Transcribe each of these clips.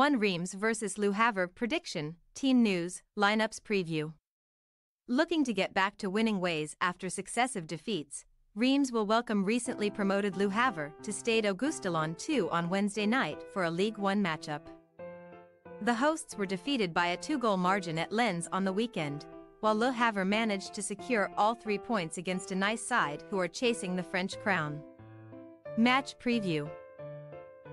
1 Reims vs Le Havre prediction, team news, lineups preview. Looking to get back to winning ways after successive defeats, Reims will welcome recently promoted Le Havre to Stade Auguste-Delaune II on Wednesday night for a Ligue 1 matchup. The hosts were defeated by a 2-goal margin at Lens on the weekend, while Le Havre managed to secure all 3 points against a Nice side who are chasing the French crown. Match preview.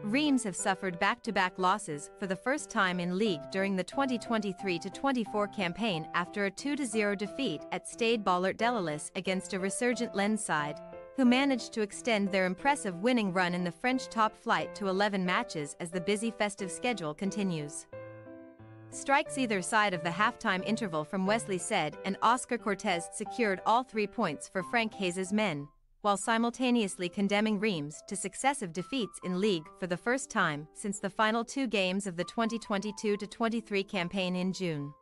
Reims have suffered back-to-back losses for the first time in Ligue during the 2023-24 campaign after a 2-0 defeat at Stade Auguste-Delaune against a resurgent Lens side, who managed to extend their impressive winning run in the French top flight to 11 matches as the busy festive schedule continues. Strikes either side of the halftime interval from Wesley Said and Oscar Cortez secured all 3 points for Frank Hayes' men, while simultaneously condemning Reims to successive defeats in Ligue for the first time since the final 2 games of the 2022-23 campaign in June.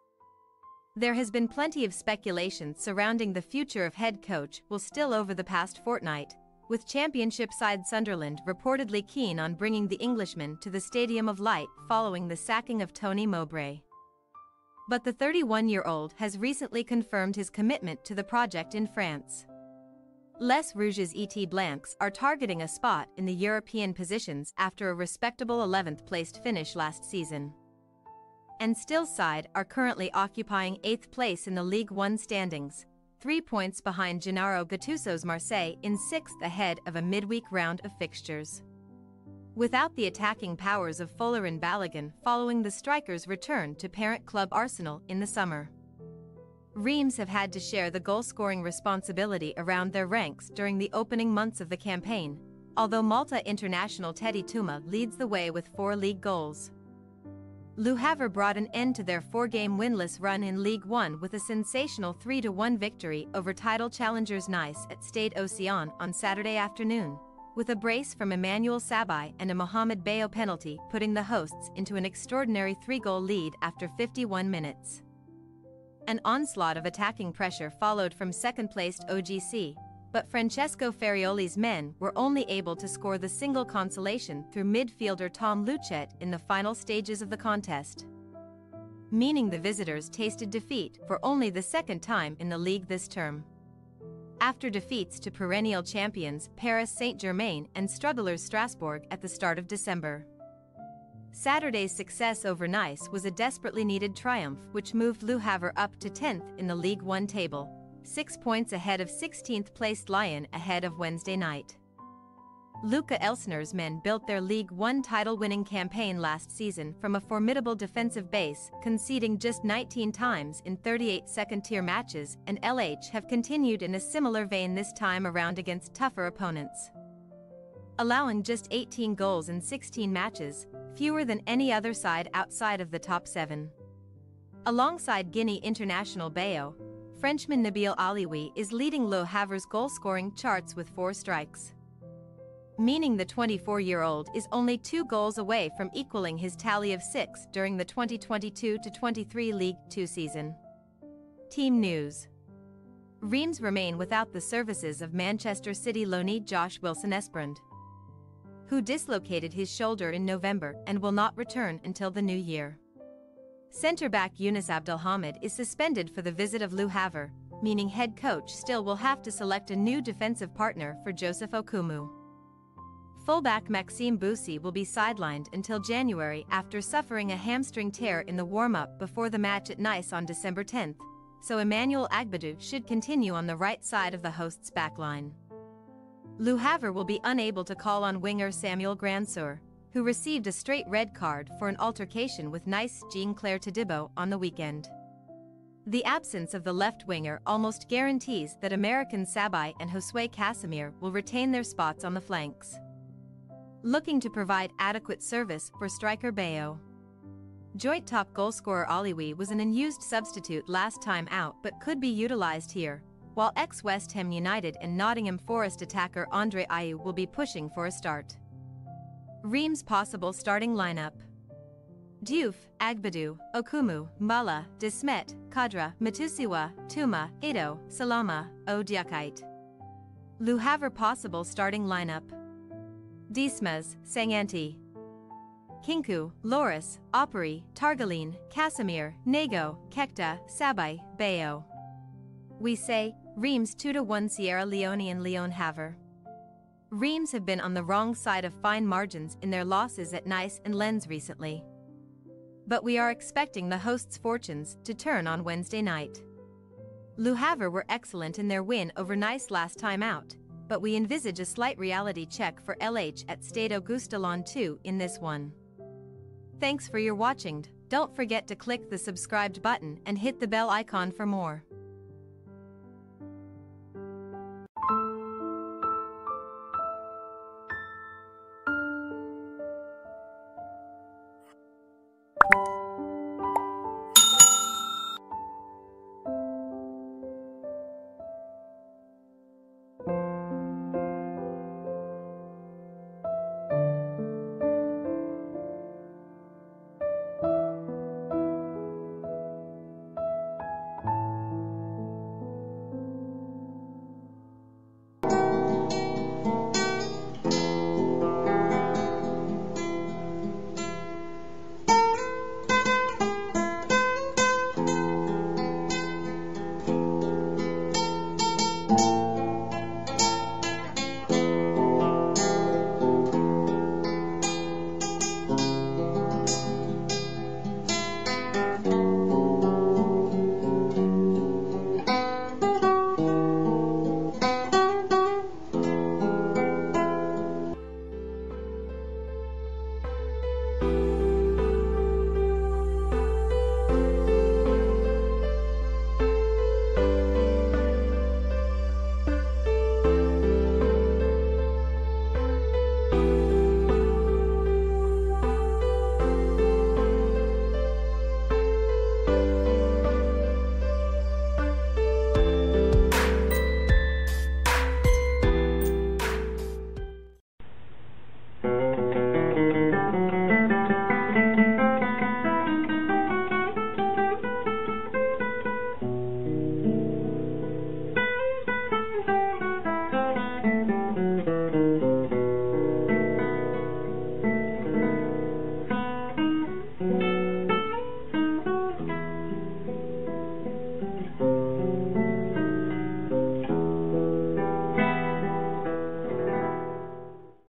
There has been plenty of speculation surrounding the future of head coach Will Still over the past fortnight, with championship side Sunderland reportedly keen on bringing the Englishman to the Stadium of Light following the sacking of Tony Mowbray. But the 31-year-old has recently confirmed his commitment to the project in France. Les Rouges et Blancs are targeting a spot in the European positions after a respectable 11th-placed finish last season. And Still's side are currently occupying 8th place in the Ligue 1 standings, 3 points behind Gennaro Gattuso's Marseille in 6th ahead of a midweek round of fixtures. Without the attacking powers of Fuller and Balogun following the strikers' return to parent club Arsenal in the summer, Reims have had to share the goal-scoring responsibility around their ranks during the opening months of the campaign, although Malta international Teddy Tuma leads the way with 4 league goals. Le Havre brought an end to their 4-game winless run in Ligue 1 with a sensational 3-1 victory over title challengers Nice at Stade Océan on Saturday afternoon, with a brace from Emmanuel Sabai and a Mohamed Bayo penalty putting the hosts into an extraordinary 3-goal lead after 51 minutes. An onslaught of attacking pressure followed from second-placed OGC, but Francesco Farioli's men were only able to score the single consolation through midfielder Tom Luchet in the final stages of the contest, meaning the visitors tasted defeat for only the 2nd time in the league this term, after defeats to perennial champions Paris Saint-Germain and strugglers Strasbourg at the start of December. Saturday's success over Nice was a desperately needed triumph which moved Le Havre up to 10th in the Ligue 1 table, 6 points ahead of 16th-placed Lyon ahead of Wednesday night. Luca Elsner's men built their Ligue 1 title-winning campaign last season from a formidable defensive base, conceding just 19 times in 38 second-tier matches, and LH have continued in a similar vein this time around against tougher opponents, allowing just 18 goals in 16 matches, fewer than any other side outside of the top 7. Alongside Guinea international Bayo, Frenchman Nabil Alioui is leading Le Havre's goal-scoring charts with 4 strikes, meaning the 24-year-old is only 2 goals away from equaling his tally of 6 during the 2022-23 Ligue 2 season. Team news. Reims remain without the services of Manchester City loanee Josh Wilson-Esperand, who dislocated his shoulder in November and will not return until the new year. Centre-back Younes Abdelhamid is suspended for the visit of Le Havre, meaning head coach Still will have to select a new defensive partner for Joseph Okumu. Fullback Maxime Boussi will be sidelined until January after suffering a hamstring tear in the warm-up before the match at Nice on December 10th, so Emmanuel Agbadou should continue on the right side of the hosts' backline. Le Havre will be unable to call on winger Samuel Grandsir, who received a straight red card for an altercation with Nice Jean-Claire Todibo on the weekend. The absence of the left winger almost guarantees that American Sabai and Josue Casimir will retain their spots on the flanks, looking to provide adequate service for striker Bayo. Joint top goalscorer Alioui was an unused substitute last time out but could be utilized here, while ex-West Ham United and Nottingham Forest attacker Andre Ayew will be pushing for a start. Reims' possible starting lineup: Diouf, Agbadou, Okumu, Mbala, Desmet, Kadra, Matusiwa, Tuma, Ito, Salama, Odiakite. Le Havre possible starting lineup: Dismas, Sanganti, Kinku, Loris, Operi, Targaline, Casimir, Nago, Kekta, Sabai, Bayo. We say, Reims 2-1 Sierra Leone and Lyon Havre. Reims have been on the wrong side of fine margins in their losses at Nice and Lens recently. But we are expecting the hosts' fortunes to turn on Wednesday night. Le Havre were excellent in their win over Nice last time out, but we envisage a slight reality check for LH at Stade Auguste-Delaune II in this one. Thanks for your watching. Don't forget to click the subscribed button and hit the bell icon for more.